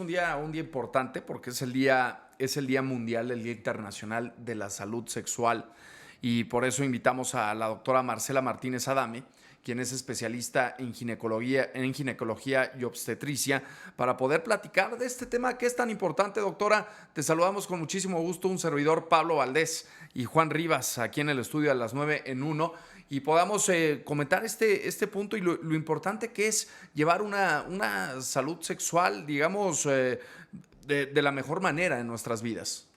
Un día importante porque es el día mundial, el Día Internacional de la Salud Sexual. Y por eso invitamos a la doctora Marcela Martínez Adame, quien es especialista en ginecología y obstetricia, para poder platicar de este tema que es tan importante. Doctora, te saludamos con muchísimo gusto, un servidor, Pablo Valdés y Juan Rivas, aquí en el estudio a las 9 en uno, y podamos comentar este punto y lo importante que es llevar una salud sexual, digamos, de la mejor manera en nuestras vidas.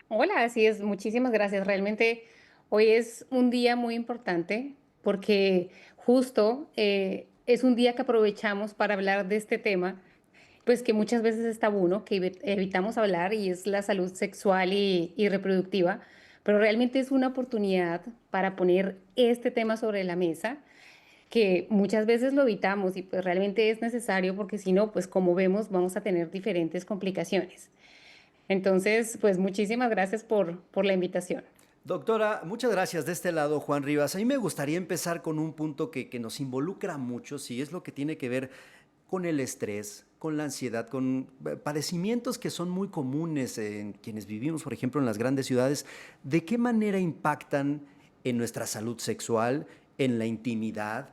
Hola, así es, muchísimas gracias. Realmente hoy es un día muy importante porque justo es un día que aprovechamos para hablar de este tema, pues que muchas veces es tabú, ¿no? Que evitamos hablar y es la salud sexual y reproductiva, pero realmente es una oportunidad para poner este tema sobre la mesa que muchas veces lo evitamos y pues realmente es necesario porque si no, pues como vemos, vamos a tener diferentes complicaciones. Entonces, pues muchísimas gracias por la invitación. Doctora, muchas gracias. De este lado, Juan Rivas. A mí me gustaría empezar con un punto que nos involucra mucho, si es lo que tiene que ver con el estrés, con la ansiedad, con padecimientos que son muy comunes en quienes vivimos, por ejemplo, en las grandes ciudades. ¿De qué manera impactan en nuestra salud sexual, en la intimidad?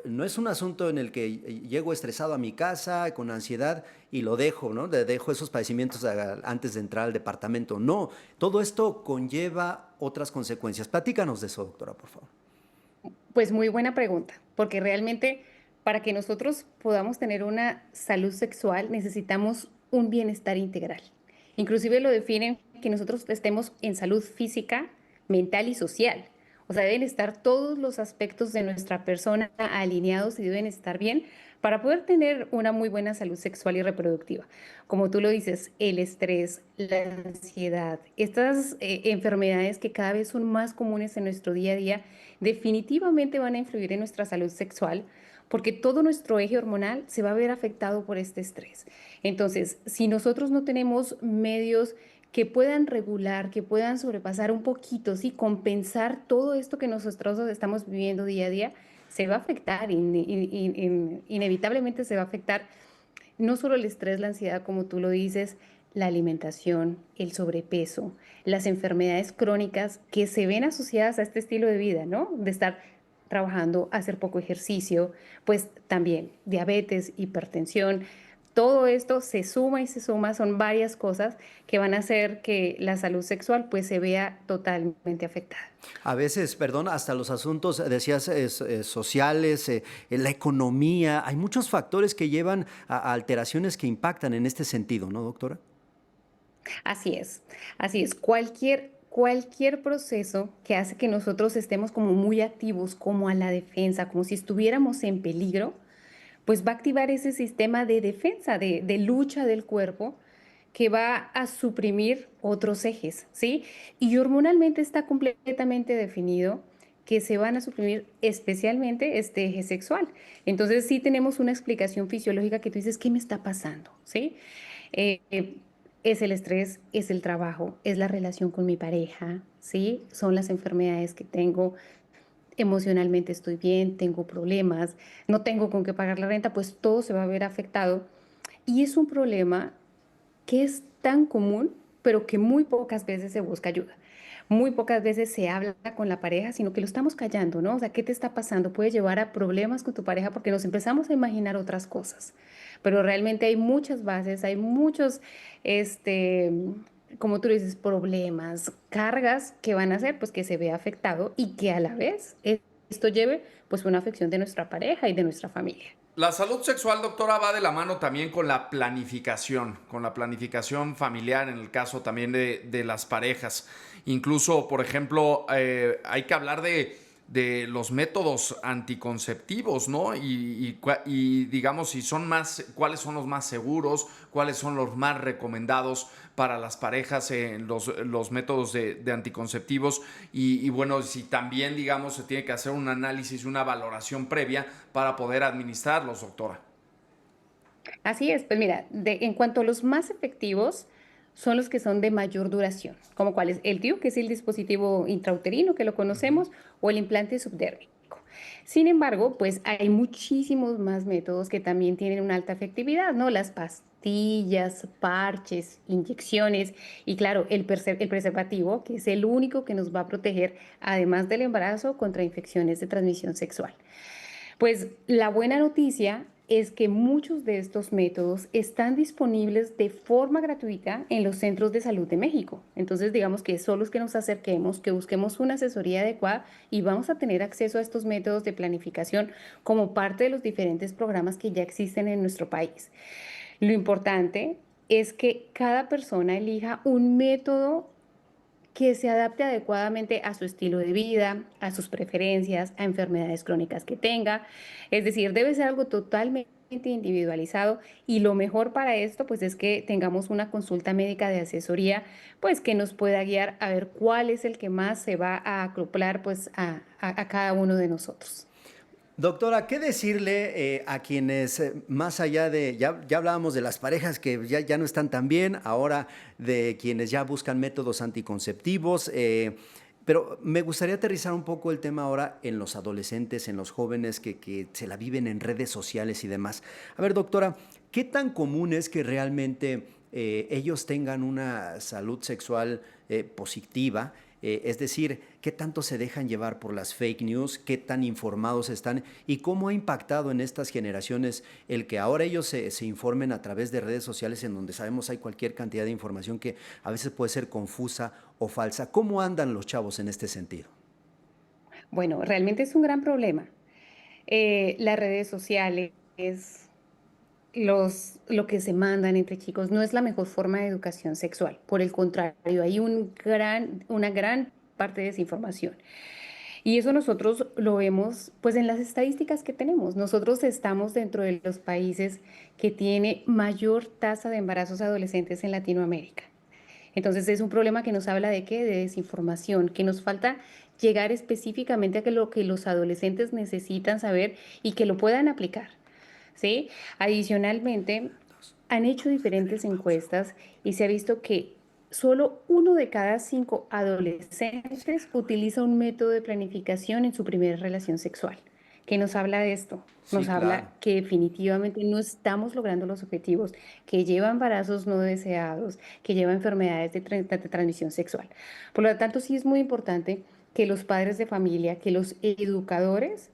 No es un asunto en el que llego estresado a mi casa con ansiedad y lo dejo, ¿no? Dejo esos padecimientos antes de entrar al departamento. No, todo esto conlleva otras consecuencias. Platícanos de eso, doctora, por favor. Pues muy buena pregunta, porque realmente para que nosotros podamos tener una salud sexual necesitamos un bienestar integral. Inclusive lo definen que nosotros estemos en salud física, mental y social. O sea, deben estar todos los aspectos de nuestra persona alineados y deben estar bien para poder tener una muy buena salud sexual y reproductiva. Como tú lo dices, el estrés, la ansiedad, estas enfermedades que cada vez son más comunes en nuestro día a día, definitivamente van a influir en nuestra salud sexual porque todo nuestro eje hormonal se va a ver afectado por este estrés. Entonces, si nosotros no tenemos medios que puedan regular, que puedan sobrepasar un poquito, sí, compensar todo esto que nosotros estamos viviendo día a día, se va a afectar, inevitablemente se va a afectar no solo el estrés, la ansiedad, como tú lo dices, la alimentación, el sobrepeso, las enfermedades crónicas que se ven asociadas a este estilo de vida, ¿no? De estar trabajando, hacer poco ejercicio, pues también diabetes, hipertensión, todo esto se suma y se suma, son varias cosas que van a hacer que la salud sexual pues se vea totalmente afectada. A veces, perdón, hasta los asuntos, decías, sociales, la economía, hay muchos factores que llevan a alteraciones que impactan en este sentido, ¿no, doctora? Así es, así es. Cualquier proceso que hace que nosotros estemos como muy activos, como a la defensa, como si estuviéramos en peligro, pues va a activar ese sistema de defensa, de lucha del cuerpo que va a suprimir otros ejes, ¿sí? Y hormonalmente está completamente definido que se van a suprimir especialmente este eje sexual. Entonces sí tenemos una explicación fisiológica que tú dices, ¿qué me está pasando? ¿Sí? Es el estrés, es el trabajo, es la relación con mi pareja, ¿sí? Son las enfermedades que tengo, emocionalmente estoy bien, tengo problemas, no tengo con qué pagar la renta, pues todo se va a ver afectado. Y es un problema que es tan común, pero que muy pocas veces se busca ayuda. Muy pocas veces se habla con la pareja, sino que lo estamos callando, ¿no? O sea, ¿qué te está pasando? Puede llevar a problemas con tu pareja porque nos empezamos a imaginar otras cosas. Pero realmente hay muchas bases, hay muchos, este, como tú dices, problemas, cargas que van a hacer pues que se vea afectado y que a la vez esto lleve pues una afección de nuestra pareja y de nuestra familia. La salud sexual, doctora, va de la mano también con la planificación familiar en el caso también de las parejas. Incluso, por ejemplo, hay que hablar de los métodos anticonceptivos, ¿no? Y digamos, si son cuáles son los más seguros, cuáles son los más recomendados para las parejas en los métodos de anticonceptivos y bueno, si también, digamos, se tiene que hacer un análisis, una valoración previa para poder administrarlos, doctora. Así es, pues mira, en cuanto a los más efectivos, son los que son de mayor duración, como cuál es el DIU, que es el dispositivo intrauterino que lo conocemos, o el implante subdérmico. Sin embargo, pues hay muchísimos más métodos que también tienen una alta efectividad, ¿no? Las pastillas, parches, inyecciones y claro, el preservativo, que es el único que nos va a proteger, además del embarazo, contra infecciones de transmisión sexual. Pues la buena noticia es que muchos de estos métodos están disponibles de forma gratuita en los centros de salud de México. Entonces, digamos que solo es que nos acerquemos, que busquemos una asesoría adecuada y vamos a tener acceso a estos métodos de planificación como parte de los diferentes programas que ya existen en nuestro país. Lo importante es que cada persona elija un método que se adapte adecuadamente a su estilo de vida, a sus preferencias, a enfermedades crónicas que tenga. Es decir, debe ser algo totalmente individualizado y lo mejor para esto pues es que tengamos una consulta médica de asesoría pues que nos pueda guiar a ver cuál es el que más se va a acoplar pues a cada uno de nosotros. Doctora, ¿qué decirle a quienes, más allá de, ya hablábamos de las parejas que ya no están tan bien, ahora de quienes ya buscan métodos anticonceptivos, pero me gustaría aterrizar un poco el tema ahora en los adolescentes, en los jóvenes que se la viven en redes sociales y demás. A ver, doctora, ¿qué tan común es que realmente ellos tengan una salud sexual positiva? Es decir, ¿qué tanto se dejan llevar por las fake news? ¿Qué tan informados están? ¿Y cómo ha impactado en estas generaciones el que ahora ellos se informen a través de redes sociales en donde sabemos hay cualquier cantidad de información que a veces puede ser confusa o falsa? ¿Cómo andan los chavos en este sentido? Bueno, realmente es un gran problema. Las redes sociales, lo que se mandan entre chicos no es la mejor forma de educación sexual. Por el contrario, hay una gran parte de desinformación. Y eso nosotros lo vemos pues en las estadísticas que tenemos. Nosotros estamos dentro de los países que tiene mayor tasa de embarazos adolescentes en Latinoamérica. Entonces es un problema que nos habla de qué, de desinformación, que nos falta llegar específicamente a que lo que los adolescentes necesitan saber y que lo puedan aplicar. ¿Sí? Adicionalmente, han hecho diferentes encuestas y se ha visto que solo 1 de cada 5 adolescentes utiliza un método de planificación en su primera relación sexual. ¿Qué nos habla de esto? Sí, Nos claro. habla que definitivamente no estamos logrando los objetivos, que lleva embarazos no deseados, que lleva enfermedades de transmisión sexual. Por lo tanto, sí es muy importante que los padres de familia, que los educadores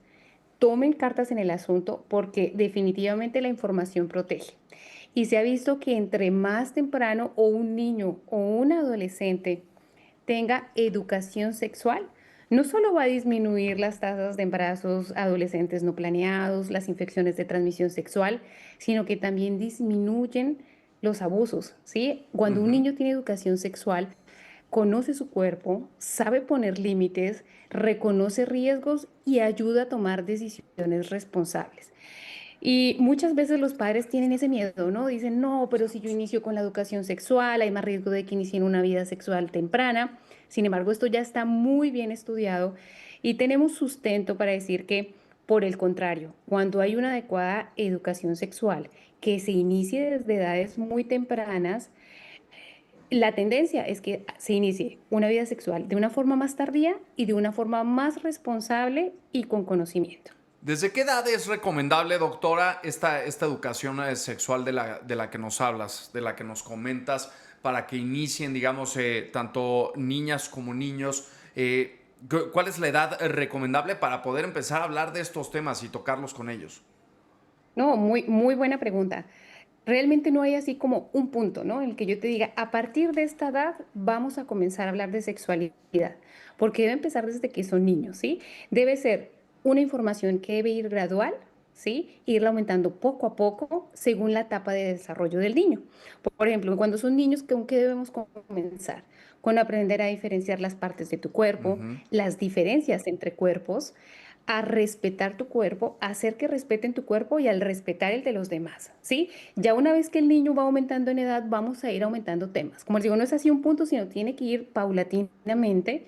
tomen cartas en el asunto porque definitivamente la información protege. Y se ha visto que entre más temprano o un niño o un adolescente tenga educación sexual, no solo va a disminuir las tasas de embarazos adolescentes no planeados, las infecciones de transmisión sexual, sino que también disminuyen los abusos, ¿sí? Cuando un Ujú. niño tiene educación sexual, conoce su cuerpo, sabe poner límites, reconoce riesgos y ayuda a tomar decisiones responsables. Y muchas veces los padres tienen ese miedo, ¿no? Dicen, no, pero si yo inicio con la educación sexual, hay más riesgo de que inicien una vida sexual temprana. Sin embargo, esto ya está muy bien estudiado y tenemos sustento para decir que, por el contrario, cuando hay una adecuada educación sexual que se inicie desde edades muy tempranas, la tendencia es que se inicie una vida sexual de una forma más tardía y de una forma más responsable y con conocimiento. ¿Desde qué edad es recomendable, doctora, esta educación sexual de la que nos hablas, de la que nos comentas, para que inicien, digamos, tanto niñas como niños? ¿Cuál es la edad recomendable para poder empezar a hablar de estos temas y tocarlos con ellos? No, muy buena pregunta. Realmente no hay así como un punto, ¿no? En el que yo te diga, a partir de esta edad vamos a comenzar a hablar de sexualidad, porque debe empezar desde que son niños, ¿sí? Debe ser una información que debe ir gradual, ¿sí? Irla aumentando poco a poco según la etapa de desarrollo del niño. Por ejemplo, cuando son niños, ¿con qué debemos comenzar? Con aprender a diferenciar las partes de tu cuerpo, Ujú. las diferencias entre cuerpos, a respetar tu cuerpo, a hacer que respeten tu cuerpo y al respetar el de los demás, ¿sí? Ya una vez que el niño va aumentando en edad, vamos a ir aumentando temas. Como les digo, no es así un punto, sino tiene que ir paulatinamente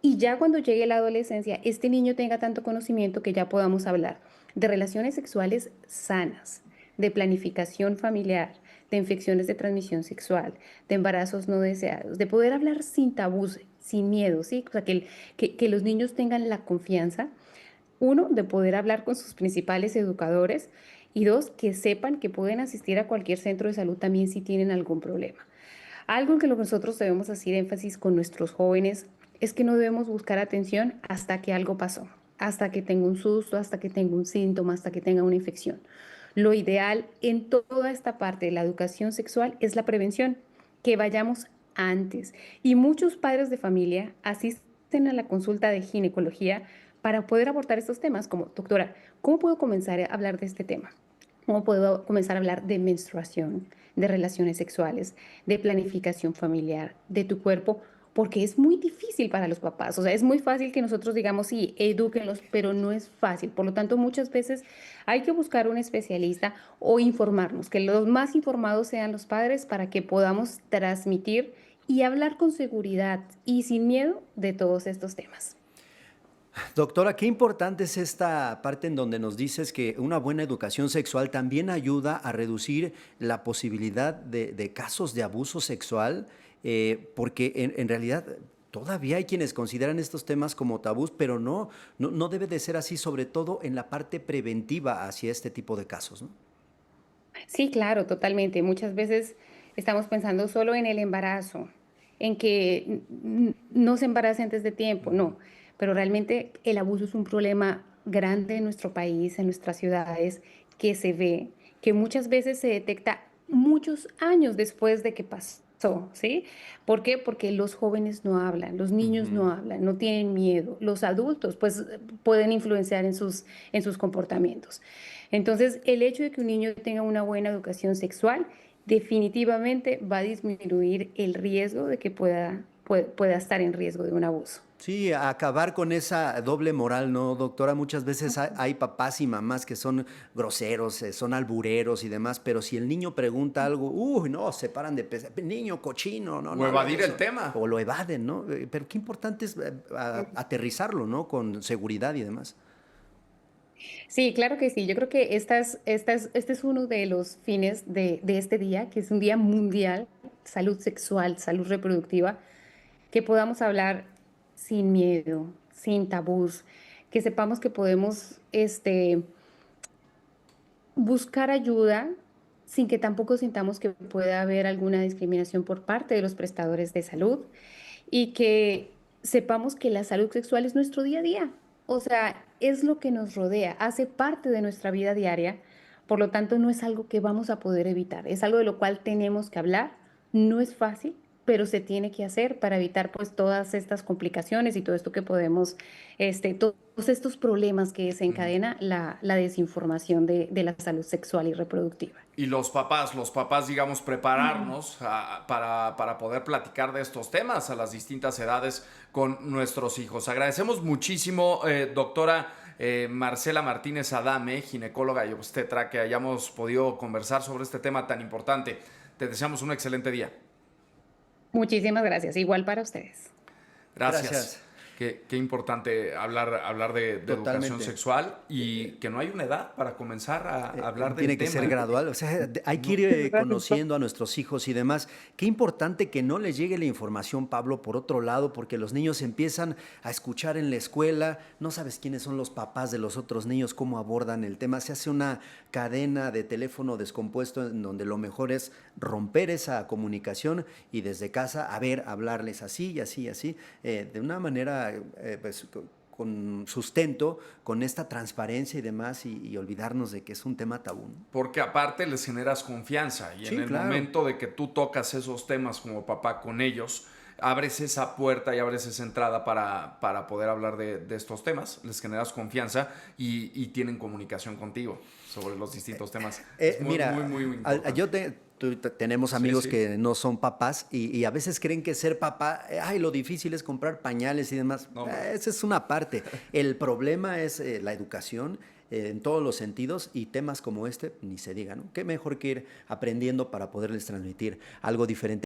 y ya cuando llegue la adolescencia, este niño tenga tanto conocimiento que ya podamos hablar de relaciones sexuales sanas, de planificación familiar, de infecciones de transmisión sexual, de embarazos no deseados, de poder hablar sin tabús, sin miedo, ¿sí? O sea, que los niños tengan la confianza uno, de poder hablar con sus principales educadores y dos, que sepan que pueden asistir a cualquier centro de salud también si tienen algún problema. Algo en que lo que nosotros debemos hacer énfasis con nuestros jóvenes es que no debemos buscar atención hasta que algo pasó, hasta que tenga un susto, hasta que tenga un síntoma, hasta que tenga una infección. Lo ideal en toda esta parte de la educación sexual es la prevención, que vayamos antes. Y muchos padres de familia asisten a la consulta de ginecología para poder abordar estos temas, como, doctora, ¿cómo puedo comenzar a hablar de este tema? ¿Cómo puedo comenzar a hablar de menstruación, de relaciones sexuales, de planificación familiar, de tu cuerpo? Porque es muy difícil para los papás. O sea, es muy fácil que nosotros digamos, sí, edúquenlos, pero no es fácil. Por lo tanto, muchas veces hay que buscar un especialista o informarnos, que los más informados sean los padres para que podamos transmitir y hablar con seguridad y sin miedo de todos estos temas. Doctora, qué importante es esta parte en donde nos dices que una buena educación sexual también ayuda a reducir la posibilidad de casos de abuso sexual, porque en realidad todavía hay quienes consideran estos temas como tabús, pero no debe de ser así, sobre todo en la parte preventiva hacia este tipo de casos, ¿no? Sí, claro, totalmente. Muchas veces estamos pensando solo en el embarazo, en que no se embarace antes de tiempo, Ujú. no. Pero realmente el abuso es un problema grande en nuestro país, en nuestras ciudades, que se ve, que muchas veces se detecta muchos años después de que pasó, ¿sí? ¿Por qué? Porque los jóvenes no hablan, los niños Ujú. no hablan, no tienen miedo, los adultos pues pueden influenciar en sus comportamientos. Entonces, el hecho de que un niño tenga una buena educación sexual definitivamente va a disminuir el riesgo de que pueda estar en riesgo de un abuso. Sí, acabar con esa doble moral, ¿no, doctora? Muchas veces hay papás y mamás que son groseros, son albureros y demás, pero si el niño pregunta algo, uy, no, se paran de pensar, niño cochino, no, O no hable de evadir el eso. tema. O lo evaden, ¿no? Pero qué importante es aterrizarlo, ¿no? Con seguridad y demás. Sí, claro que sí. Yo creo que este es uno de los fines de este día, que es un día mundial, salud sexual, salud reproductiva, que podamos hablar sin miedo, sin tabús, que sepamos que podemos buscar ayuda sin que tampoco sintamos que pueda haber alguna discriminación por parte de los prestadores de salud y que sepamos que la salud sexual es nuestro día a día. O sea, es lo que nos rodea, hace parte de nuestra vida diaria, por lo tanto no es algo que vamos a poder evitar, es algo de lo cual tenemos que hablar, no es fácil, pero se tiene que hacer para evitar pues todas estas complicaciones y todo esto que podemos, todos estos problemas que desencadena la desinformación de la salud sexual y reproductiva. Y los papás, digamos, prepararnos para poder platicar de estos temas a las distintas edades con nuestros hijos. Agradecemos muchísimo, doctora Marcela Martínez Adame, ginecóloga y obstetra, que hayamos podido conversar sobre este tema tan importante. Te deseamos un excelente día. Muchísimas gracias, igual para ustedes. Gracias. Gracias. Qué importante hablar de educación Totalmente. sexual y que no hay una edad para comenzar a hablar del Tiene que ser tema. gradual, o sea, hay que No, ir Gracias. conociendo a nuestros hijos y demás. Qué importante que no les llegue la información, Pablo, por otro lado, porque los niños empiezan a escuchar en la escuela, no sabes quiénes son los papás de los otros niños, cómo abordan el tema, se hace una cadena de teléfono descompuesto en donde lo mejor es romper esa comunicación y desde casa, a ver, hablarles así y así y así, de una manera, pues, con sustento, con esta transparencia y demás, y olvidarnos de que es un tema tabú, ¿no? porque aparte les generas confianza y en Sí, el claro. momento de que tú tocas esos temas como papá con ellos, abres esa puerta y abres esa entrada para poder hablar de estos temas, les generas confianza y tienen comunicación contigo sobre los distintos temas. Es muy, muy, Mira, muy importante. tenemos Sí, amigos sí. que no son papás y a veces creen que ser papá, ay, lo difícil es comprar pañales y demás. No, hombre. Esa es una parte. El problema es la educación en todos los sentidos y temas como este, ni se diga, ¿no? Qué mejor que ir aprendiendo para poderles transmitir algo diferente.